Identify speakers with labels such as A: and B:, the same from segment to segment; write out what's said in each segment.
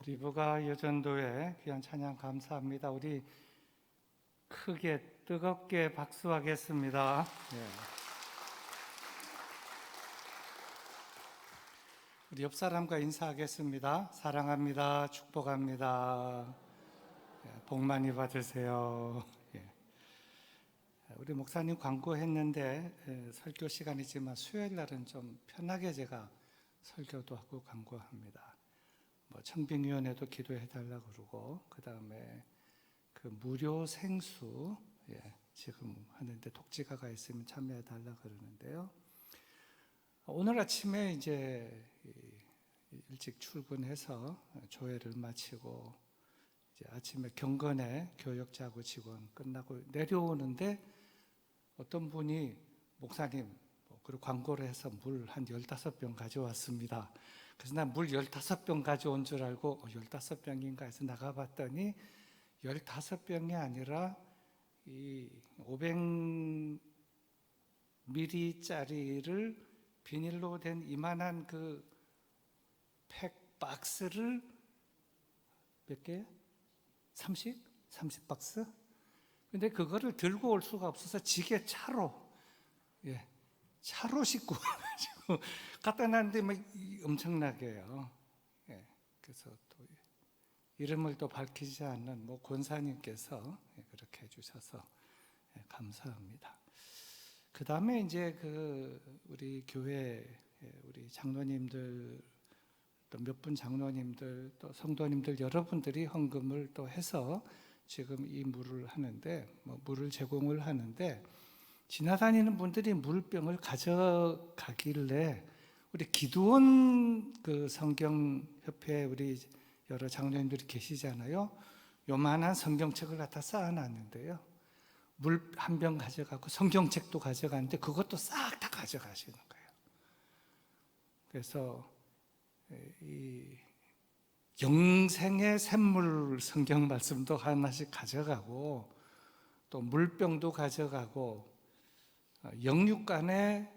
A: 리브가 여전도에 귀한 찬양 감사합니다. 우리 크게 뜨겁게 박수하겠습니다. 네. 우리 옆 사람과 인사하겠습니다. 사랑합니다. 축복합니다. 복 많이 받으세요. 우리 목사님 광고했는데 설교 시간이지만 수요일 날은 좀 편하게 제가 설교도 하고 광고합니다. 청빙위원회도 기도해달라 그러고, 그 다음에 그 무료 생수 지금 하는데 독지가가 있으면 참여해달라 그러는데요. 오늘 아침에 이제 일찍 출근해서 조회를 마치고 이제 아침에 경건에 교역자하고 직원 끝나고 내려오는데 어떤 분이 목사님 그리고 광고를 해서 물 한 15병 가져왔습니다. 그래서 난 물 15병 가져온 줄 알고 15병인가 해서 나가봤더니 15병이 아니라 이 500ml짜리를 비닐로 된 이만한 그 팩 박스를 몇 개? 30박스? 근데 그거를 들고 올 수가 없어서 지게 차로 싣고 와가지고 갖다 놨는데 막 엄청나게요. 그래서 또 이름을 또 밝히지 않는 권사님께서 그렇게 해주셔서 감사합니다. 그 다음에 이제 우리 교회 우리 장로님들 또 몇 분 장로님들 또 성도님들 여러분들이 헌금을 또 해서 지금 이 물을 하는데 물을 제공을 하는데 지나다니는 분들이 물병을 가져가길래 우리 기도원 그 성경협회 우리 여러 장로님들이 계시잖아요. 요만한 성경책을 갖다 쌓아놨는데요. 물 한 병 가져가고 성경책도 가져가는데 그것도 싹 다 가져가시는 거예요. 그래서 이 영생의 샘물 성경 말씀도 하나씩 가져가고 또 물병도 가져가고 영육간에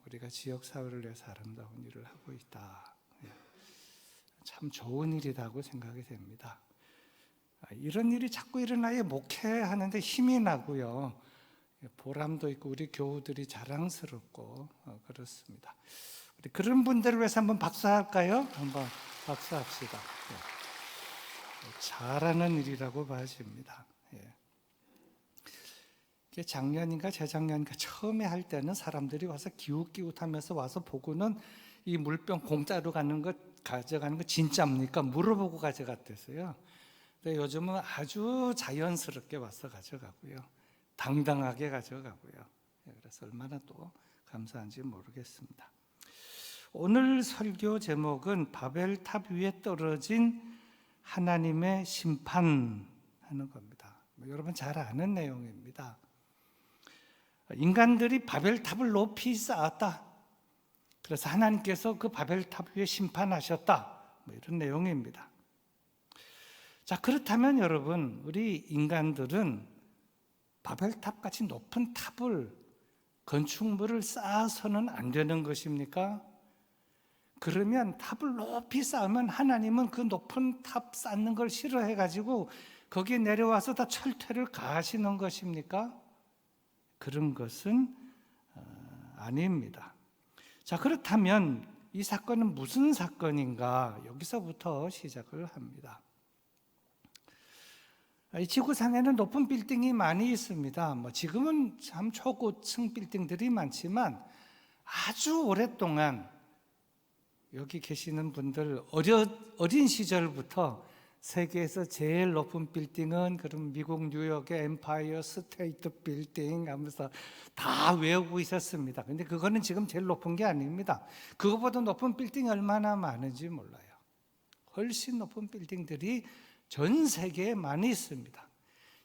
A: 우리가 지역사회를 위해서 아름다운 일을 하고 있다. 참 좋은 일이라고 생각이 됩니다. 이런 일이 자꾸 일어나야 목회하는데 힘이 나고요. 보람도 있고 우리 교우들이 자랑스럽고 그렇습니다. 우리 그런 분들을 위해서 한번 박수할까요? 한번 박수합시다. 잘하는 일이라고 봐집니다. 작년인가 재작년인가 처음에 할 때는 사람들이 와서 기웃기웃하면서 와서 보고는 이 물병 공짜로 가져가는 거 진짜입니까? 물어보고 가져갔대서요. 근데 요즘은 아주 자연스럽게 와서 가져가고요. 당당하게 가져가고요. 그래서 얼마나 또 감사한지 모르겠습니다. 오늘 설교 제목은 바벨탑 위에 떨어진 하나님의 심판하는 겁니다. 여러분 잘 아는 내용입니다. 인간들이 바벨탑을 높이 쌓았다. 그래서 하나님께서 그 바벨탑 위에 심판하셨다. 이런 내용입니다. 자, 그렇다면 여러분, 우리 인간들은 바벨탑같이 높은 탑을 건축물을 쌓아서는 안 되는 것입니까? 그러면 탑을 높이 쌓으면 하나님은 그 높은 탑 쌓는 걸 싫어해가지고 거기에 내려와서 다 철퇴를 가하시는 것입니까? 그런 것은 아닙니다. 자, 그렇다면 이 사건은 무슨 사건인가? 여기서부터 시작을 합니다. 이 지구상에는 높은 빌딩이 많이 있습니다. 지금은 참 초고층 빌딩들이 많지만 아주 오랫동안 여기 계시는 분들 어린 시절부터 세계에서 제일 높은 빌딩은 그럼 미국 뉴욕의 엠파이어 스테이트 빌딩 하면서 다 외우고 있었습니다. 근데 그거는 지금 제일 높은 게 아닙니다. 그거보다 높은 빌딩이 얼마나 많은지 몰라요. 훨씬 높은 빌딩들이 전 세계에 많이 있습니다.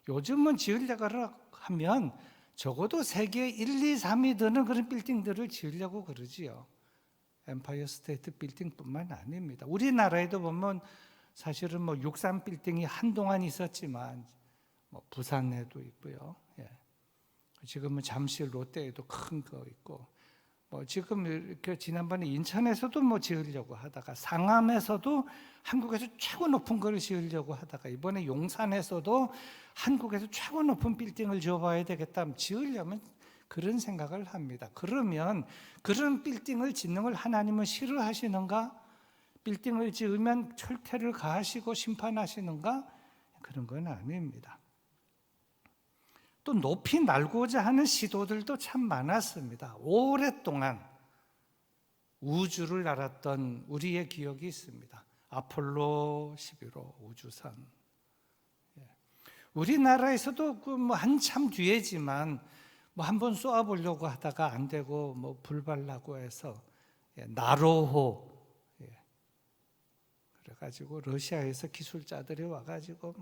A: 요즘은 지으려고 하면 적어도 세계 1, 2, 3위 드는 그런 빌딩들을 지으려고 그러지요. 엠파이어 스테이트 빌딩뿐만 아닙니다. 우리나라에도 보면 사실은 63 빌딩이 한동안 있었지만 부산에도 있고요. 지금은 잠실 롯데에도 큰 거 있고 지금 이렇게 지난번에 인천에서도 지으려고 하다가, 상암에서도 한국에서 최고 높은 걸 지으려고 하다가, 이번에 용산에서도 한국에서 최고 높은 빌딩을 지어봐야 되겠다, 지으려면 그런 생각을 합니다. 그러면 그런 빌딩을 짓는 걸 하나님은 싫어하시는가? 빌딩을 지으면 철퇴를 가하시고 심판하시는가? 그런 건 아닙니다. 또 높이 날고자 하는 시도들도 참 많았습니다. 오랫동안 우주를 날았던 우리의 기억이 있습니다. 아폴로 11호 우주선. 우리나라에서도 한참 뒤에지만 한번 쏘아보려고 하다가 안 되고 불발라고 해서 나로호, 그래가지고 러시아에서 기술자들이 와가지고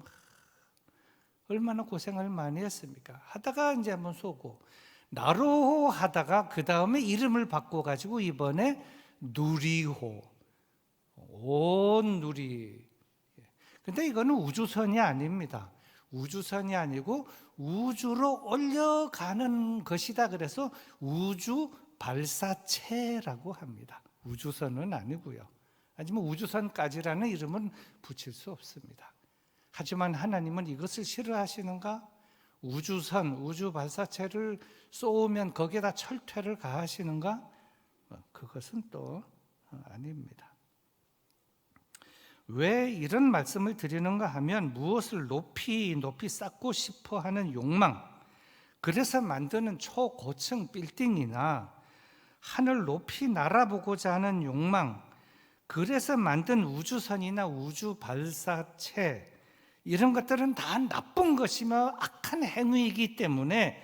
A: 얼마나 고생을 많이 했습니까? 하다가 이제 한번 쏘고, 나로호 하다가 그 다음에 이름을 바꿔가지고 이번에 누리호, 온 누리. 근데 이거는 우주선이 아닙니다. 우주선이 아니고 우주로 올려가는 것이다. 그래서 우주 발사체라고 합니다. 우주선은 아니고요. 하지만 우주선까지라는 이름은 붙일 수 없습니다. 하지만 하나님은 이것을 싫어하시는가? 우주선, 우주 발사체를 쏘면 거기에다 철퇴를 가하시는가? 그것은 또 아닙니다. 왜 이런 말씀을 드리는가 하면, 무엇을 높이 쌓고 싶어 하는 욕망, 그래서 만드는 초고층 빌딩이나 하늘 높이 날아보고자 하는 욕망, 그래서 만든 우주선이나 우주 발사체, 이런 것들은 다 나쁜 것이며 악한 행위이기 때문에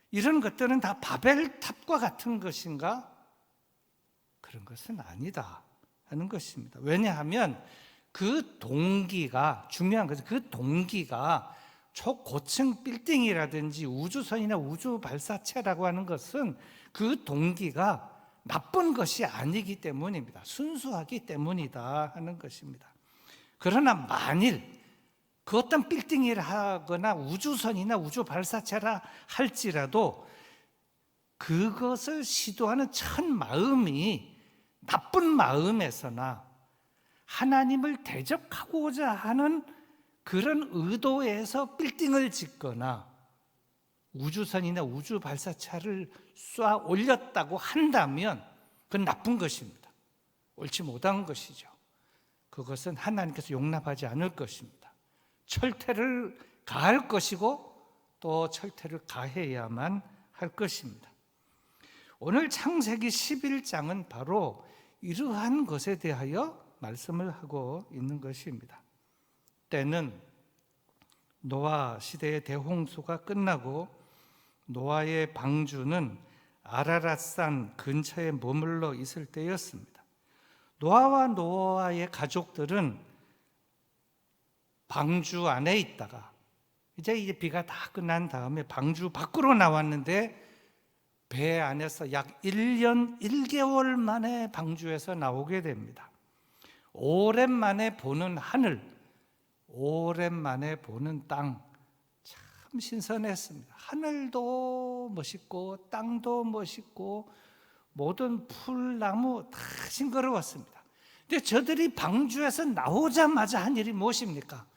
A: 이런 것들은 다 바벨탑과 같은 것인가? 그런 것은 아니다 하는 것입니다. 왜냐하면 그 동기가, 중요한 것은 그 동기가 초고층 빌딩이라든지 우주선이나 우주 발사체라고 하는 것은 그 동기가 나쁜 것이 아니기 때문입니다. 순수하기 때문이다 하는 것입니다. 그러나 만일 그 어떤 빌딩이라 하거나 우주선이나 우주 발사체라 할지라도 그것을 시도하는 첫 마음이 나쁜 마음에서나 하나님을 대적하고자 하는 그런 의도에서 빌딩을 짓거나 우주선이나 우주 발사체를 쏘아 올렸다고 한다면 그건 나쁜 것입니다. 옳지 못한 것이죠. 그것은 하나님께서 용납하지 않을 것입니다. 철퇴를 가할 것이고 또 철퇴를 가해야만 할 것입니다. 오늘 창세기 11장은 바로 이러한 것에 대하여 말씀을 하고 있는 것입니다. 때는 노아 시대의 대홍수가 끝나고 노아의 방주는 아라랏산 근처에 머물러 있을 때였습니다. 노아와 노아의 가족들은 방주 안에 있다가 이제 비가 다 끝난 다음에 방주 밖으로 나왔는데, 배 안에서 약 1년 1개월 만에 방주에서 나오게 됩니다. 오랜만에 보는 하늘, 오랜만에 보는 땅, 참 신선했습니다. 하늘도 멋있고 땅도 멋있고 모든 풀나무 다 싱그러웠습니다. 근데 저들이 방주에서 나오자마자 한 일이 무엇입니까?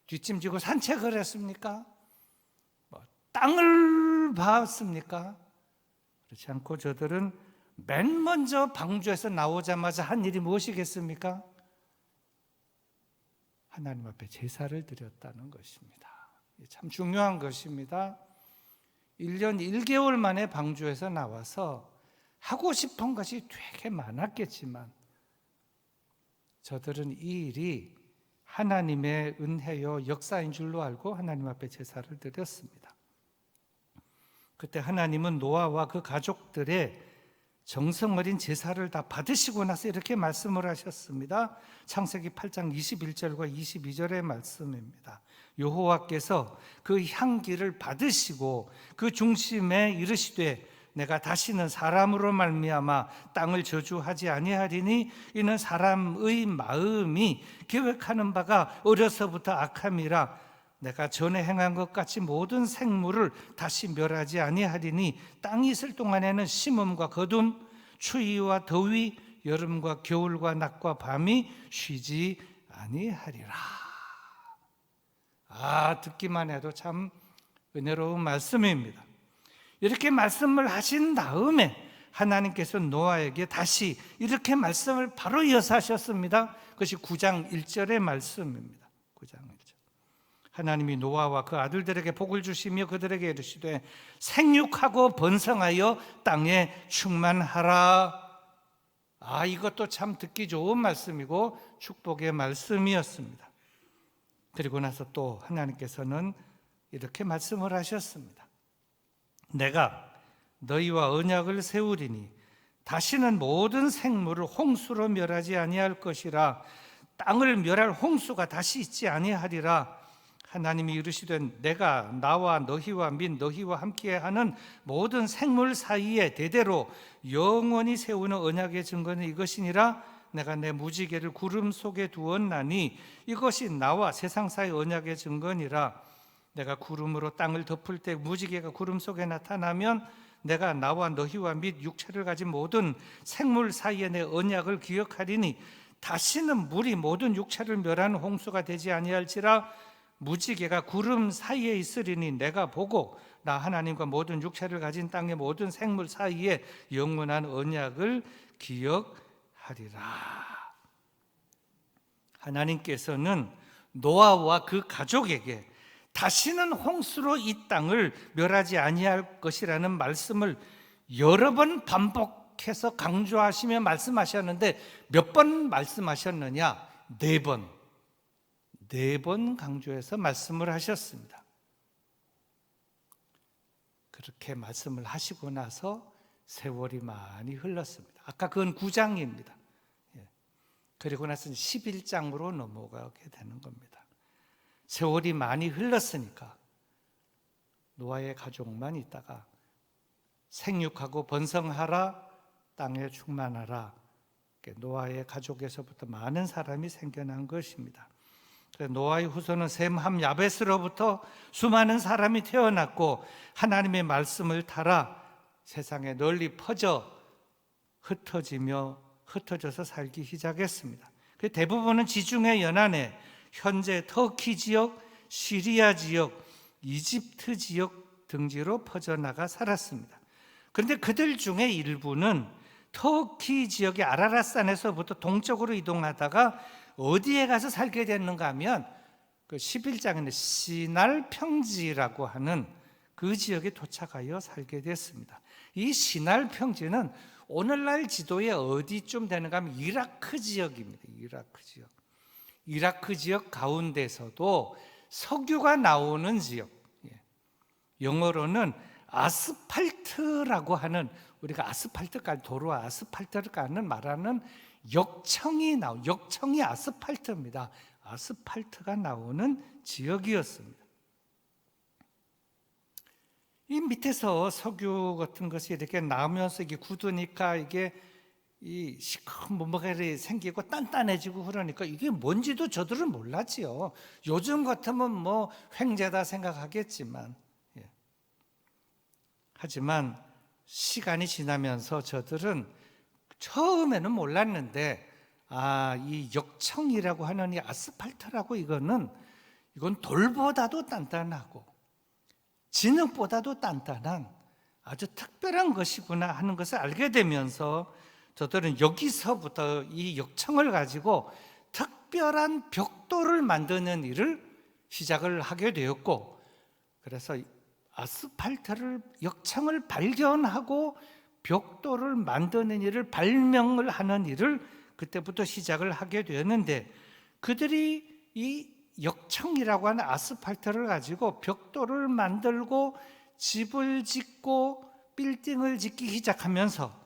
A: 뒷짐지고 산책을 했습니까? 땅을 봤습니까? 그렇지 않고 저들은 맨 먼저 방주에서 나오자마자 한 일이 무엇이겠습니까? 하나님 앞에 제사를 드렸다는 것입니다. 참 중요한 것입니다. 1년 1개월 만에 방주에서 나와서 하고 싶은 것이 되게 많았겠지만 저들은 이 일이 하나님의 은혜요 역사인 줄로 알고 하나님 앞에 제사를 드렸습니다. 그때 하나님은 노아와 그 가족들의 정성어린 제사를 다 받으시고 나서 이렇게 말씀을 하셨습니다. 창세기 8장 21절과 22절의 말씀입니다. 여호와께서 그 향기를 받으시고 그 중심에 이르시되 내가 다시는 사람으로 말미암아 땅을 저주하지 아니하리니 이는 사람의 마음이 계획하는 바가 어려서부터 악함이라 내가 전에 행한 것 같이 모든 생물을 다시 멸하지 아니하리니 땅이 있을 동안에는 심음과 거둠 추위와 더위, 여름과 겨울과 낮과 밤이 쉬지 아니하리라. 듣기만 해도 참 은혜로운 말씀입니다. 이렇게 말씀을 하신 다음에 하나님께서 노아에게 다시 이렇게 말씀을 바로 이어서 하셨습니다. 그것이 9장 1절의 말씀입니다. 9장 1절. 하나님이 노아와 그 아들들에게 복을 주시며 그들에게 이르시되 생육하고 번성하여 땅에 충만하라. 이것도 참 듣기 좋은 말씀이고 축복의 말씀이었습니다. 그리고 나서 또 하나님께서는 이렇게 말씀을 하셨습니다. 내가 너희와 언약을 세우리니 다시는 모든 생물을 홍수로 멸하지 아니할 것이라. 땅을 멸할 홍수가 다시 있지 아니하리라. 하나님이 이르시되 내가 나와 너희와 및 너희와 함께하는 모든 생물 사이에 대대로 영원히 세우는 언약의 증거는 이것이니라. 내가 내 무지개를 구름 속에 두었나니 이것이 나와 세상 사이 언약의 증거니라. 내가 구름으로 땅을 덮을 때 무지개가 구름 속에 나타나면 내가 나와 너희와 및 육체를 가진 모든 생물 사이에 내 언약을 기억하리니 다시는 물이 모든 육체를 멸하는 홍수가 되지 아니할지라. 무지개가 구름 사이에 있으리니 내가 보고 나 하나님과 모든 육체를 가진 땅의 모든 생물 사이에 영원한 언약을 기억하리라. 하나님께서는 노아와 그 가족에게 다시는 홍수로 이 땅을 멸하지 아니할 것이라는 말씀을 여러 번 반복해서 강조하시며 말씀하셨는데 몇 번 말씀하셨느냐? 4번. 4번 강조해서 말씀을 하셨습니다. 그렇게 말씀을 하시고 나서 세월이 많이 흘렀습니다. 아까 그건 9장입니다. 그리고 나서 11장으로 넘어가게 되는 겁니다. 세월이 많이 흘렀으니까 노아의 가족만 있다가 생육하고 번성하라, 땅에 충만하라. 노아의 가족에서부터 많은 사람이 생겨난 것입니다. 노아의 후손은 셈, 함, 야벳으로부터 수많은 사람이 태어났고 하나님의 말씀을 따라 세상에 널리 흩어져서 살기 시작했습니다. 대부분은 지중해 연안에 현재 터키 지역, 시리아 지역, 이집트 지역 등지로 퍼져나가 살았습니다. 그런데 그들 중에 일부는 터키 지역의 아라랏산에서부터 동쪽으로 이동하다가 어디에 가서 살게 됐는가 하면 그 11장에는 시날 평지라고 하는 그 지역에 도착하여 살게 됐습니다. 이 시날 평지는 오늘날 지도에 어디쯤 되는가 하면 이라크 지역입니다. 이라크 지역 가운데서도 석유가 나오는 지역, 영어로는 아스팔트라고 하는, 우리가 아스팔트 깔 도로 아스팔트를 깔는 말하는 역청이 아스팔트입니다. 아스팔트가 나오는 지역이었습니다. 이 밑에서 석유 같은 것이 이렇게 나오면서 이게 굳으니까 이게 이 시커멓게 생기고 단단해지고 그러니까 이게 뭔지도 저들은 몰랐지요. 요즘 같으면 뭐 횡재다 생각하겠지만, 하지만 시간이 지나면서 저들은 처음에는 몰랐는데 이 역청이라고 하는 이 아스팔트라고 이건 돌보다도 단단하고 진흙보다도 단단한 아주 특별한 것이구나 하는 것을 알게 되면서 저들은 여기서부터 이 역청을 가지고 특별한 벽돌을 만드는 일을 시작을 하게 되었고, 그래서 역청을 발견하고 벽돌을 만드는 일을 발명을 하는 일을 그때부터 시작을 하게 되었는데, 그들이 이 역청이라고 하는 아스팔트를 가지고 벽돌을 만들고 집을 짓고 빌딩을 짓기 시작하면서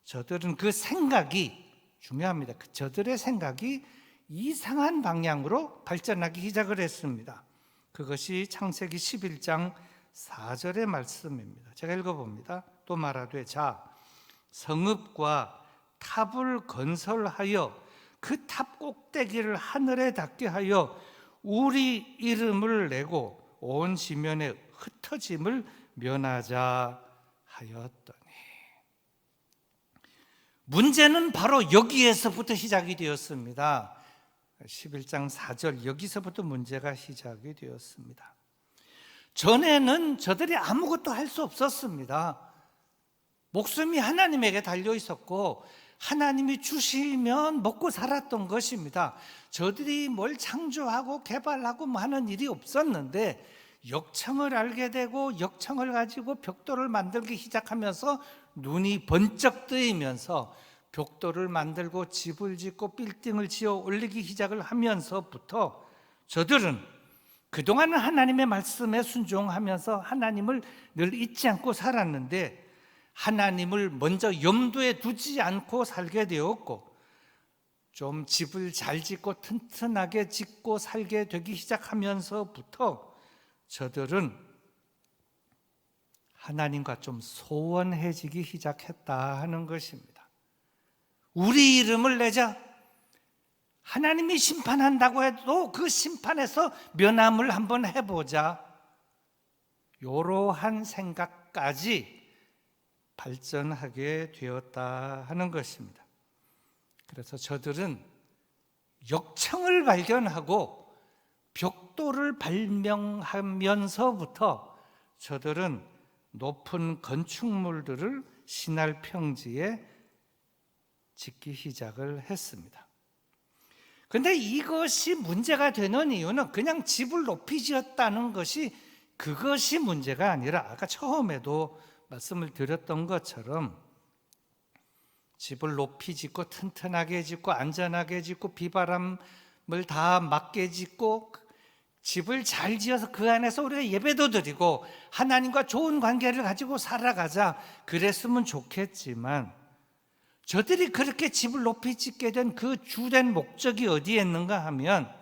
A: 저들은 그 생각이 중요합니다. 저들의 생각이 이상한 방향으로 발전하기 시작을 했습니다. 그것이 창세기 11장 4절의 말씀입니다. 제가 읽어봅니다. 또 말하되 자, 성읍과 탑을 건설하여 그 탑 꼭대기를 하늘에 닿게 하여 우리 이름을 내고 온 지면에 흩어짐을 면하자 하였더니, 문제는 바로 여기에서부터 시작이 되었습니다. 11장 4절 여기서부터 문제가 시작이 되었습니다. 전에는 저들이 아무것도 할 수 없었습니다. 목숨이 하나님에게 달려 있었고 하나님이 주시면 먹고 살았던 것입니다. 저들이 뭘 창조하고 개발하고 뭐 하는 일이 없었는데 역청을 알게 되고 역청을 가지고 벽돌을 만들기 시작하면서 눈이 번쩍 뜨이면서 벽돌을 만들고 집을 짓고 빌딩을 지어 올리기 시작을 하면서부터 저들은 그동안은 하나님의 말씀에 순종하면서 하나님을 늘 잊지 않고 살았는데 하나님을 먼저 염두에 두지 않고 살게 되었고 좀 집을 잘 짓고 튼튼하게 짓고 살게 되기 시작하면서부터 저들은 하나님과 좀 소원해지기 시작했다 하는 것입니다. 우리 이름을 내자, 하나님이 심판한다고 해도 그 심판에서 면함을 한번 해보자, 이러한 생각까지 발전하게 되었다 하는 것입니다. 그래서 저들은 역청을 발견하고 벽돌을 발명하면서부터 저들은 높은 건축물들을 신할 평지에 짓기 시작을 했습니다. 그런데 이것이 문제가 되는 이유는 그냥 집을 높이 지었다는 것이 그것이 문제가 아니라 아까 처음에도 말씀을 드렸던 것처럼 집을 높이 짓고 튼튼하게 짓고 안전하게 짓고 비바람을 다 막게 짓고 집을 잘 지어서 그 안에서 우리가 예배도 드리고 하나님과 좋은 관계를 가지고 살아가자, 그랬으면 좋겠지만 저들이 그렇게 집을 높이 짓게 된 그 주된 목적이 어디에 있는가 하면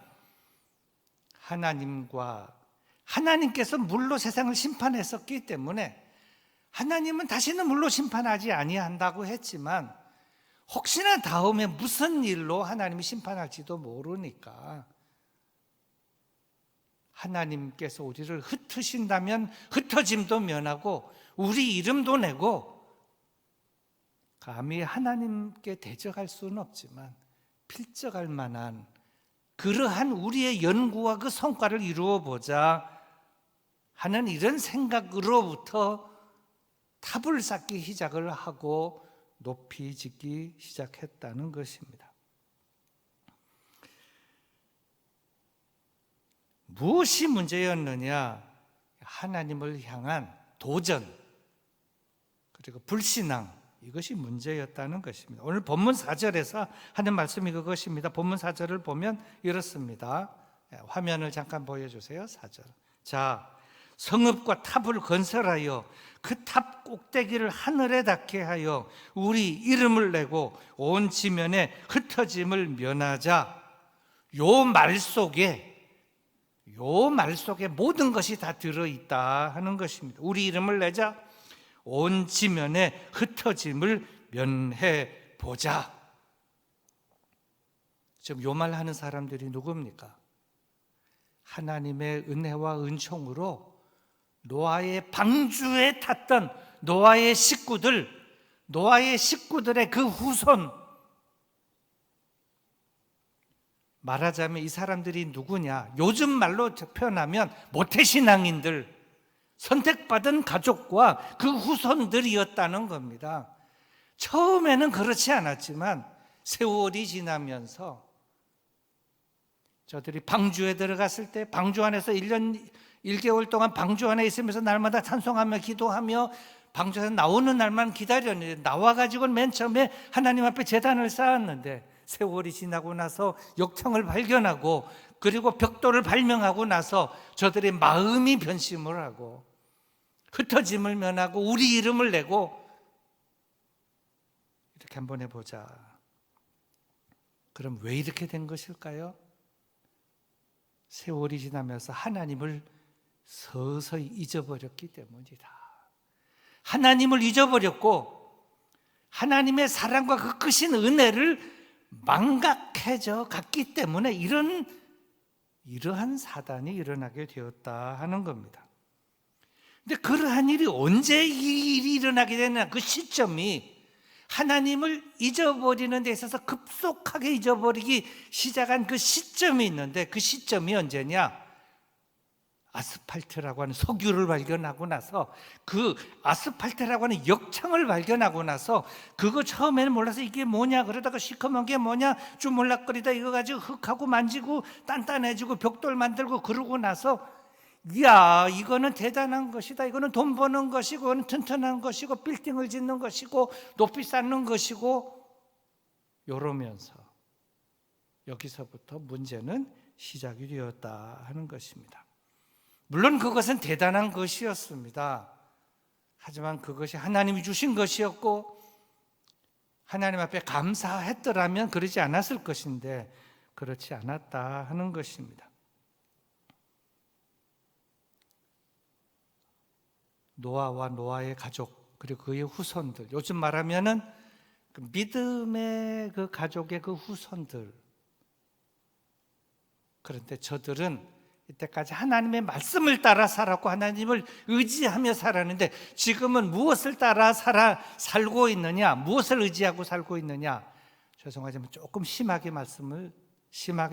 A: 하나님께서 물로 세상을 심판했었기 때문에 하나님은 다시는 물로 심판하지 아니한다고 했지만 혹시나 다음에 무슨 일로 하나님이 심판할지도 모르니까 하나님께서 우리를 흩으신다면 흩어짐도 면하고 우리 이름도 내고 감히 하나님께 대적할 수는 없지만 필적할 만한 그러한 우리의 연구와 그 성과를 이루어 보자 하는 이런 생각으로부터 탑을 쌓기 시작을 하고 높이 짓기 시작했다는 것입니다. 무엇이 문제였느냐? 하나님을 향한 도전 그리고 불신앙, 이것이 문제였다는 것입니다. 오늘 본문 4절에서 하는 말씀이 그것입니다. 본문 4절을 보면 이렇습니다. 화면을 잠깐 보여주세요. 4절. 자, 성읍과 탑을 건설하여 그 탑 꼭대기를 하늘에 닿게 하여 우리 이름을 내고 온 지면에 흩어짐을 면하자. 요 말 속에 모든 것이 다 들어있다 하는 것입니다. 우리 이름을 내자, 온 지면에 흩어짐을 면해 보자. 지금 요 말 하는 사람들이 누굽니까? 하나님의 은혜와 은총으로 노아의 방주에 탔던 노아의 식구들의 그 후손, 말하자면 이 사람들이 누구냐? 요즘 말로 표현하면 모태신앙인들, 선택받은 가족과 그 후손들이었다는 겁니다. 처음에는 그렇지 않았지만 세월이 지나면서 저들이 방주에 들어갔을 때 방주 안에서 1년 1개월 동안 방주 안에 있으면서 날마다 찬송하며 기도하며 방주에서 나오는 날만 기다렸는데, 나와가지고는 맨 처음에 하나님 앞에 제단을 쌓았는데 세월이 지나고 나서 역청을 발견하고 그리고 벽돌을 발명하고 나서 저들의 마음이 변심을 하고 흩어짐을 면하고 우리 이름을 내고 이렇게 한번 해보자. 그럼 왜 이렇게 된 것일까요? 세월이 지나면서 하나님을 서서히 잊어버렸기 때문이다. 하나님을 잊어버렸고 하나님의 사랑과 그 크신 은혜를 망각해져 갔기 때문에 이러한 사단이 일어나게 되었다 하는 겁니다. 근데 그러한 일이 언제 이 일이 일어나게 되느냐, 그 시점이 하나님을 잊어버리는 데 있어서 급속하게 잊어버리기 시작한 그 시점이 있는데, 그 시점이 언제냐? 아스팔트라고 하는 석유를 발견하고 나서, 그 아스팔트라고 하는 역청을 발견하고 나서, 그거 처음에는 몰라서 이게 뭐냐 그러다가 시커먼 게 뭐냐 주물락거리다 이거 가지고 흙하고 만지고 단단해지고 벽돌 만들고 그러고 나서, 이야, 이거는 대단한 것이다, 이거는 돈 버는 것이고, 이거는 튼튼한 것이고, 빌딩을 짓는 것이고, 높이 쌓는 것이고, 이러면서 여기서부터 문제는 시작이 되었다 하는 것입니다. 물론 그것은 대단한 것이었습니다. 하지만 그것이 하나님이 주신 것이었고 하나님 앞에 감사했더라면 그러지 않았을 것인데 그렇지 않았다 하는 것입니다. 노아와 노아의 가족, 그리고 그의 후손들, 요즘 말하면은 그 믿음의 그 가족의 그 후손들. 그런데 저들은 이때까지 하나님의 말씀을 따라 살았고 하나님을 의지하며 살았는데, 지금은 무엇을 따라 살고 있느냐, 무엇을 의지하고 살고 있느냐? 죄송하지만 조금 심하게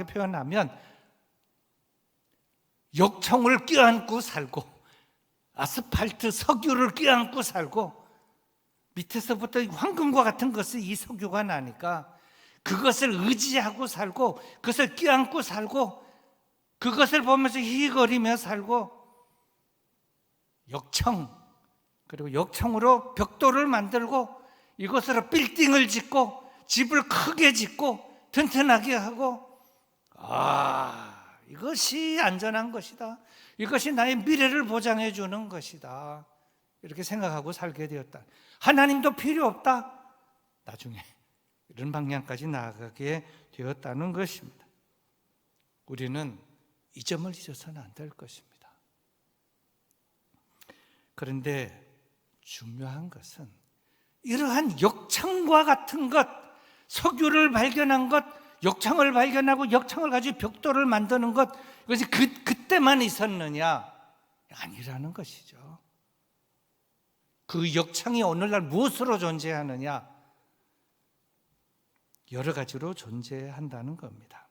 A: 표현하면 역청을 껴안고 살고, 아스팔트 석유를 껴안고 살고, 밑에서부터 황금과 같은 것이 이 석유가 나니까 그것을 의지하고 살고, 그것을 껴안고 살고, 그것을 보면서 희거리며 살고, 역청, 그리고 역청으로 벽돌을 만들고 이것으로 빌딩을 짓고 집을 크게 짓고 튼튼하게 하고, 이것이 안전한 것이다, 이것이 나의 미래를 보장해 주는 것이다, 이렇게 생각하고 살게 되었다. 하나님도 필요 없다, 나중에 이런 방향까지 나아가게 되었다는 것입니다. 우리는 이 점을 잊어서는 안 될 것입니다. 그런데 중요한 것은 이러한 역청과 같은 것, 석유를 발견한 것, 역청을 발견하고 역청을 가지고 벽돌을 만드는 것, 이것이 그때만 있었느냐? 아니라는 것이죠. 그 역청이 오늘날 무엇으로 존재하느냐? 여러 가지로 존재한다는 겁니다.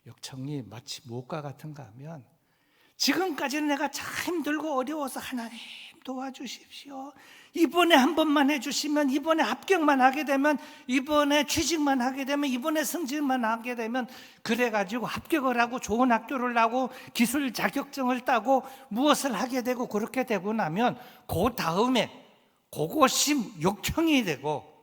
A: 역청이 마치 무엇과 같은가 하면, 지금까지는 내가 참 힘들고 어려워서 하나님 도와주십시오, 이번에 한 번만 해주시면, 이번에 합격만 하게 되면, 이번에 취직만 하게 되면, 이번에 승진만 하게 되면, 그래가지고 합격을 하고 좋은 학교를 나고 기술 자격증을 따고 무엇을 하게 되고, 그렇게 되고 나면 그 다음에 그것이 역청이 되고,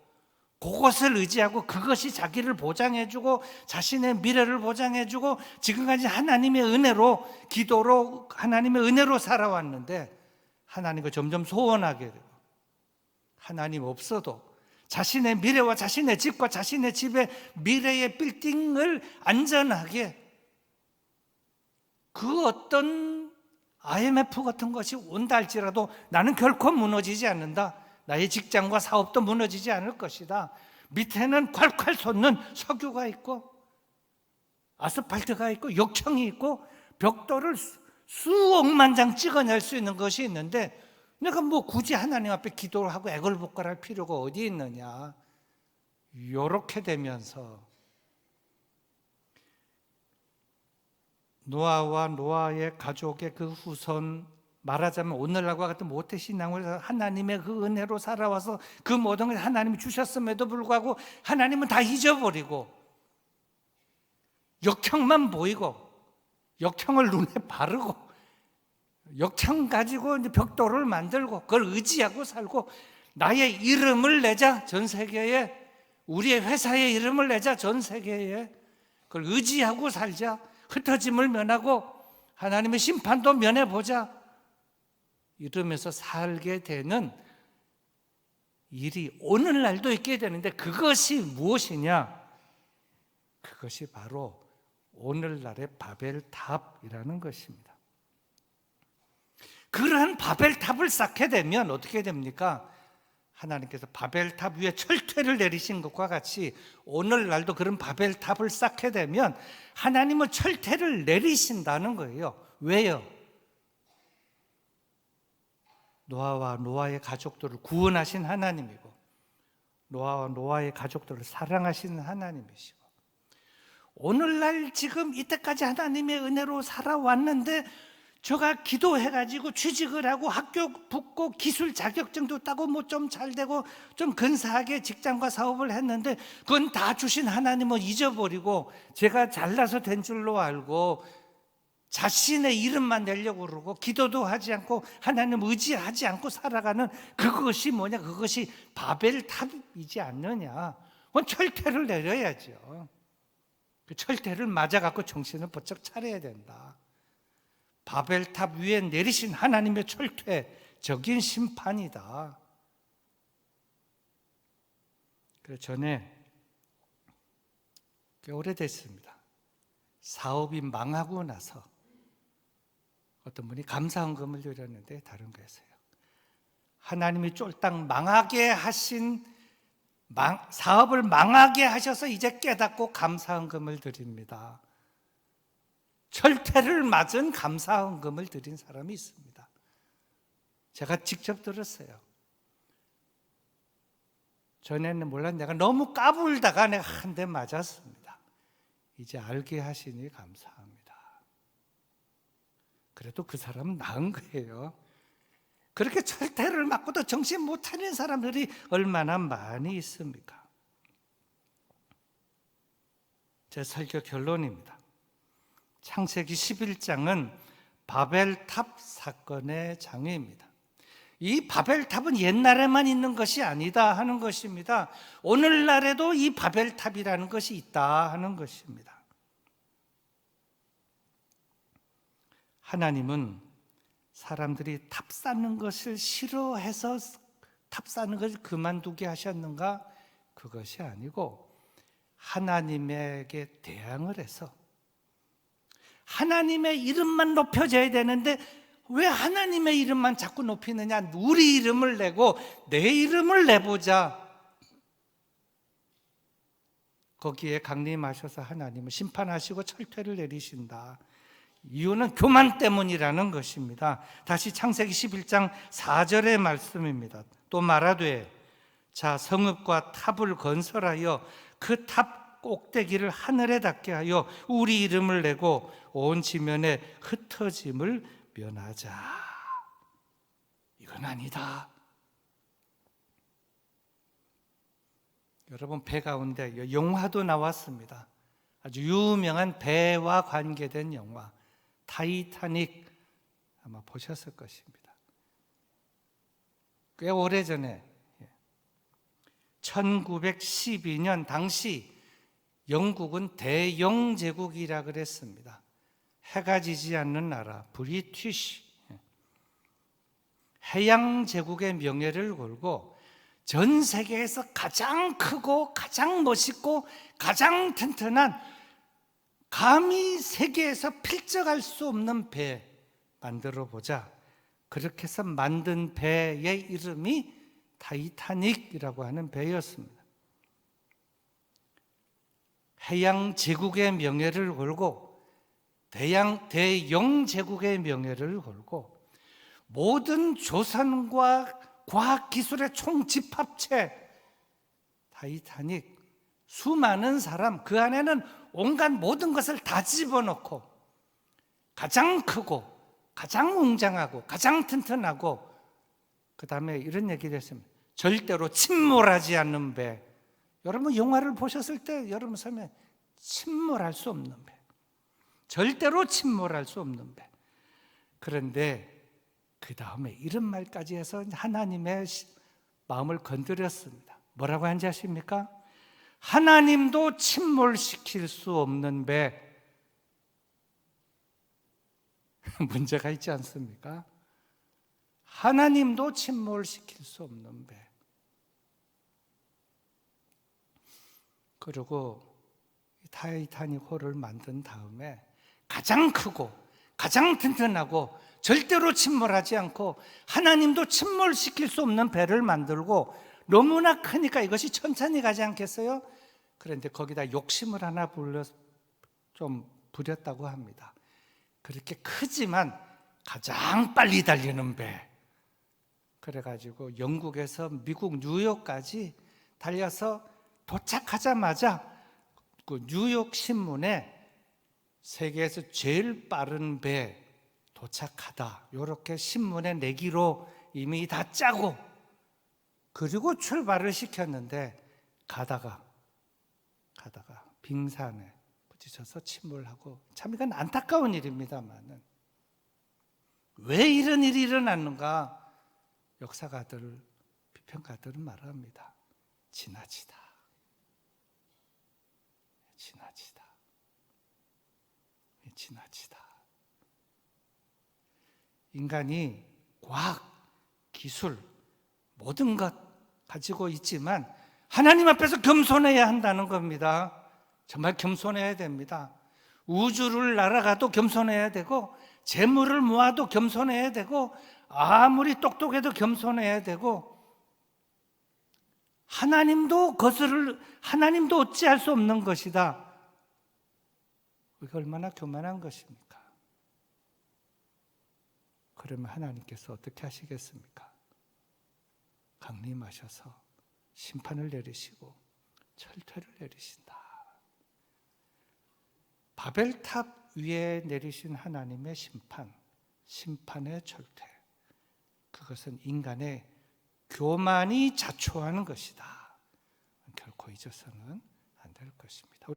A: 그것을 의지하고 그것이 자기를 보장해주고 자신의 미래를 보장해주고, 지금까지 하나님의 은혜로, 기도로 하나님의 은혜로 살아왔는데 하나님과 점점 소원하게 되고, 하나님 없어도 자신의 미래와 자신의 집과 자신의 집의 미래의 빌딩을 안전하게, 그 어떤 IMF 같은 것이 온다 할지라도 나는 결코 무너지지 않는다, 나의 직장과 사업도 무너지지 않을 것이다, 밑에는 콸콸 솟는 석유가 있고 아스팔트가 있고 역청이 있고 벽돌을 수억만 장 찍어낼 수 있는 것이 있는데, 내가 뭐 굳이 하나님 앞에 기도를 하고 애걸복걸할 필요가 어디 있느냐? 이렇게 되면서 노아와 노아의 가족의 그 후손, 말하자면 오늘날과 같은 모태신앙을 하나님의 그 은혜로 살아와서 그 모든 걸 하나님이 주셨음에도 불구하고 하나님은 다 잊어버리고 역청만 보이고, 역청을 눈에 바르고, 역청 가지고 이제 벽돌을 만들고 그걸 의지하고 살고, 나의 이름을 내자 전 세계에, 우리의 회사의 이름을 내자 전 세계에, 그걸 의지하고 살자, 흩어짐을 면하고 하나님의 심판도 면해보자, 이러면서 살게 되는 일이 오늘날도 있게 되는데, 그것이 무엇이냐? 그것이 바로 오늘날의 바벨탑이라는 것입니다. 그러한 바벨탑을 쌓게 되면 어떻게 됩니까? 하나님께서 바벨탑 위에 철퇴를 내리신 것과 같이 오늘날도 그런 바벨탑을 쌓게 되면 하나님은 철퇴를 내리신다는 거예요. 왜요? 노아와 노아의 가족들을 구원하신 하나님이고 노아와 노아의 가족들을 사랑하시는 하나님이시고 오늘날 지금 이때까지 하나님의 은혜로 살아왔는데 제가 기도해가지고 취직을 하고 학교 붙고 기술 자격증도 따고 뭐 좀 잘 되고 좀 근사하게 직장과 사업을 했는데 그건 다 주신 하나님을 잊어버리고 제가 잘나서 된 줄로 알고 자신의 이름만 내려고 그러고 기도도 하지 않고 하나님 의지하지 않고 살아가는 그것이 뭐냐? 그것이 바벨탑이지 않느냐? 그건 철퇴를 내려야죠. 그 철퇴를 맞아갖고 정신을 번쩍 차려야 된다. 바벨탑 위에 내리신 하나님의 철퇴적인 심판이다. 그래서 전에 꽤 오래됐습니다. 사업이 망하고 나서 어떤 분이 감사헌금을 드렸는데 다른 거였어요. 하나님이 쫄딱 망하게 하신 사업을 망하게 하셔서 이제 깨닫고 감사헌금을 드립니다. 철퇴를 맞은 감사헌금을 드린 사람이 있습니다. 제가 직접 들었어요. 전에는 몰랐는데 내가 너무 까불다가 내가 한 대 맞았습니다. 이제 알게 하시니 감사합니다. 그래도 그 사람은 나은 거예요. 그렇게 철퇴를 맞고도 정신 못 차리는 사람들이 얼마나 많이 있습니까? 제 설교 결론입니다. 창세기 11장은 바벨탑 사건의 장애입니다. 이 바벨탑은 옛날에만 있는 것이 아니다 하는 것입니다. 오늘날에도 이 바벨탑이라는 것이 있다 하는 것입니다. 하나님은 사람들이 탑 쌓는 것을 싫어해서 탑 쌓는 것을 그만두게 하셨는가? 그것이 아니고 하나님에게 대항을 해서 하나님의 이름만 높여져야 되는데 왜 하나님의 이름만 자꾸 높이느냐? 우리 이름을 내고 내 이름을 내보자. 거기에 강림하셔서 하나님은 심판하시고 철퇴를 내리신다. 이유는 교만 때문이라는 것입니다. 다시 창세기 11장 4절의 말씀입니다. 또 말하되 자 성읍과 탑을 건설하여 그 탑 꼭대기를 하늘에 닿게 하여 우리 이름을 내고 온 지면에 흩어짐을 면하자. 이건 아니다. 여러분 배 가운데 영화도 나왔습니다. 아주 유명한 배와 관계된 영화 타이타닉 아마 보셨을 것입니다. 꽤 오래전에 1912년 당시 영국은 대영제국이라 그랬습니다. 해가 지지 않는 나라 브리티시 해양제국의 명예를 걸고 전 세계에서 가장 크고 가장 멋있고 가장 튼튼한 감히 세계에서 필적할 수 없는 배 만들어 보자. 그렇게 해서 만든 배의 이름이 타이타닉이라고 하는 배였습니다. 해양제국의 명예를 걸고 대영제국의 명예를 걸고 모든 조선과 과학기술의 총집합체 타이타닉 수많은 사람 그 안에는 온갖 모든 것을 다 집어넣고 가장 크고 가장 웅장하고 가장 튼튼하고 그 다음에 이런 얘기를 했습니다. 절대로 침몰하지 않는 배. 여러분 영화를 보셨을 때 여러분 설명 침몰할 수 없는 배. 절대로 침몰할 수 없는 배. 그런데 그 다음에 이런 말까지 해서 하나님의 마음을 건드렸습니다. 뭐라고 한지 아십니까? 하나님도 침몰시킬 수 없는 배. 문제가 있지 않습니까? 하나님도 침몰시킬 수 없는 배. 그리고 타이타닉 호를 만든 다음에 가장 크고 가장 튼튼하고 절대로 침몰하지 않고 하나님도 침몰시킬 수 없는 배를 만들고 너무나 크니까 이것이 천천히 가지 않겠어요? 그런데 거기다 욕심을 하나 좀 부렸다고 합니다. 그렇게 크지만 가장 빨리 달리는 배. 그래가지고 영국에서 미국 뉴욕까지 달려서 도착하자마자 그 뉴욕 신문에 세계에서 제일 빠른 배 도착하다, 이렇게 신문에 내기로 이미 다 짜고, 그리고 출발을 시켰는데 가다가 빙산에 부딪혀서 침몰하고, 참 이건 안타까운 일입니다만은 왜 이런 일이 일어났는가? 역사가들, 비평가들은 말합니다. 지나치다. 인간이 과학, 기술, 모든 것 가지고 있지만 하나님 앞에서 겸손해야 한다는 겁니다. 정말 겸손해야 됩니다. 우주를 날아가도 겸손해야 되고, 재물을 모아도 겸손해야 되고, 아무리 똑똑해도 겸손해야 되고, 하나님도 어찌할 수 없는 것이다. 이게 얼마나 교만한 것입니까? 그러면 하나님께서 어떻게 하시겠습니까? 강림하셔서 심판을 내리시고 철퇴를 내리신다. 바벨탑 위에 내리신 하나님의 심판의 철퇴, 그것은 인간의 교만이 자초하는 것이다. 결코 잊어서는 안 될 것입니다.